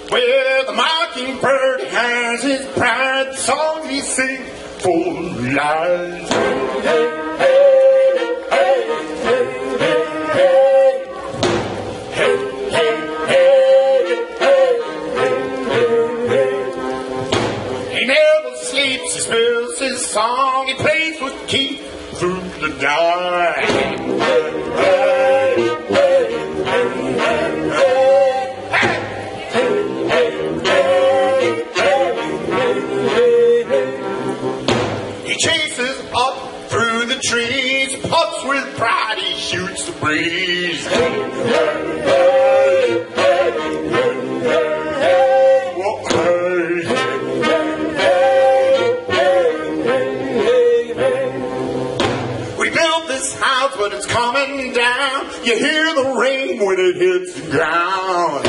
Well, the mockingbird has his pride, songs he sings full of lies. He never sleeps, he spills his song, he plays with Keith through the dark. He chases up through the trees, puffs with pride, he shoots the breeze. We built this house, but it's coming down. You hear the rain when it hits the ground.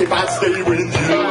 If I stay with you.